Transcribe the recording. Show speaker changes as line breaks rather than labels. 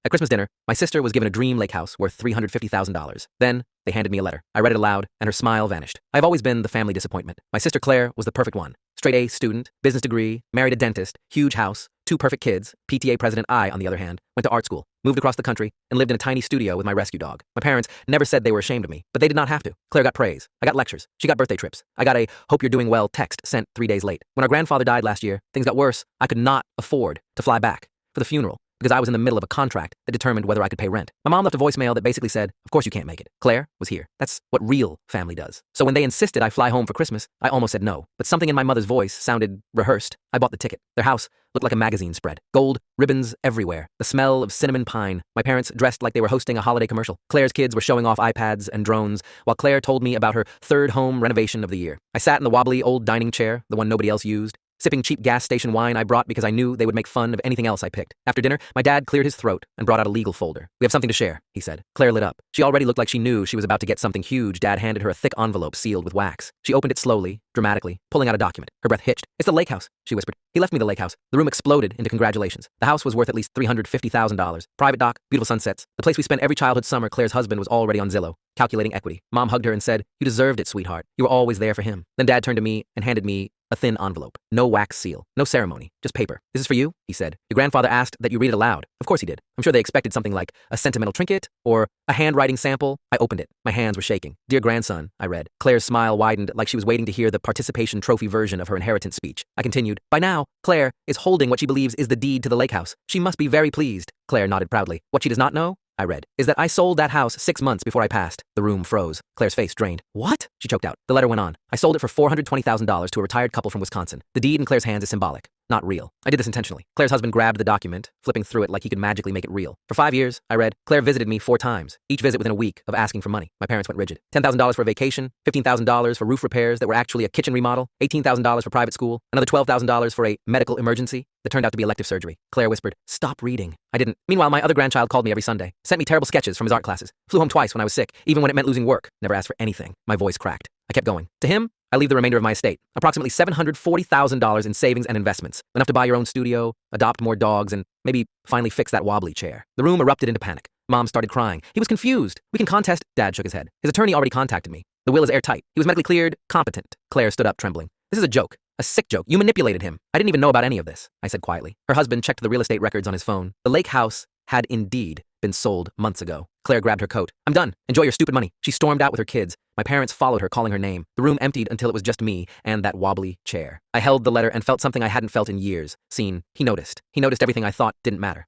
At Christmas dinner, my sister was given a dream lake house worth $350,000. Then, they handed me a letter. I read it aloud, and her smile vanished. I've always been the family disappointment. My sister Claire was the perfect one. Straight A student, business degree, married a dentist, huge house, 2 perfect kids. PTA president I, on the other hand, went to art school, moved across the country, and lived in a tiny studio with my rescue dog. My parents never said they were ashamed of me, but they did not have to. Claire got praise. I got lectures. She got birthday trips. I got a "hope you're doing well" text sent 3 days late. When our grandfather died last year, things got worse. I could not afford to fly back for the funeral because I was in the middle of a contract that determined whether I could pay rent. My mom left a voicemail that basically said, "Of course you can't make it." Claire was here. That's what real family does. So when they insisted I fly home for Christmas, I almost said no. But something in my mother's voice sounded rehearsed. I bought the ticket. Their house looked like a magazine spread. Gold, ribbons everywhere. The smell of cinnamon pine. My parents dressed like they were hosting a holiday commercial. Claire's kids were showing off iPads and drones, while Claire told me about her 3rd home renovation of the year. I sat in the wobbly old dining chair, the one nobody else used, sipping cheap gas station wine I brought because I knew they would make fun of anything else I picked. After dinner, my dad cleared his throat and brought out a legal folder. "We have something to share," he said. Claire lit up. She already looked like she knew she was about to get something huge. Dad handed her a thick envelope sealed with wax. She opened it slowly, dramatically, pulling out a document. Her breath hitched. "It's the lake house," she whispered. "He left me the lake house." The room exploded into congratulations. The house was worth at least $350,000. Private dock, beautiful sunsets. The place we spent every childhood summer. Claire's husband was already on Zillow, calculating equity. Mom hugged her and said, "You deserved it, sweetheart. You were always there for him." Then Dad turned to me and handed me a thin envelope. No wax seal. No ceremony. Just paper. "This is for you," he said. "Your grandfather asked that you read it aloud." Of course he did. I'm sure they expected something like a sentimental trinket or a handwriting sample. I opened it. My hands were shaking. "Dear grandson," I read. Claire's smile widened like she was waiting to hear the participation trophy version of her inheritance speech. I continued. "By now, Claire is holding what she believes is the deed to the lake house. She must be very pleased." Claire nodded proudly. "What she does not know," I read, "is that I sold that house 6 months before I passed." The room froze. Claire's face drained. "What?" she choked out. The letter went on. "I sold it for $420,000 to a retired couple from Wisconsin. The deed in Claire's hands is symbolic, not real. I did this intentionally." Claire's husband grabbed the document, flipping through it like he could magically make it real. "For 5 years," I read, "Claire visited me 4 times, each visit within a week of asking for money." My parents went rigid. $10,000 for a vacation, $15,000 for roof repairs that were actually a kitchen remodel, $18,000 for private school, another $12,000 for a medical emergency that turned out to be elective surgery. Claire whispered, "Stop reading." I didn't. Meanwhile, my other grandchild called me every Sunday, sent me terrible sketches from his art classes, flew home twice when I was sick, even when it meant losing work, never asked for anything. My voice cracked. I kept going. "To him, I leave the remainder of my estate, approximately $740,000 in savings and investments, enough to buy your own studio, adopt more dogs, and maybe finally fix that wobbly chair." The room erupted into panic. Mom started crying. "He was confused. We can contest." Dad shook his head. "His attorney already contacted me. The will is airtight. He was medically cleared, competent." Claire stood up, trembling. "This is a joke. A sick joke. You manipulated him. I didn't even know about any of this," I said quietly. Her husband checked the real estate records on his phone. The lake house had indeed been sold months ago. Claire grabbed her coat. "I'm done. Enjoy your stupid money." She stormed out with her kids. My parents followed her, calling her name. The room emptied until it was just me and that wobbly chair. I held the letter and felt something I hadn't felt in years. Seen. He noticed. He noticed everything I thought didn't matter.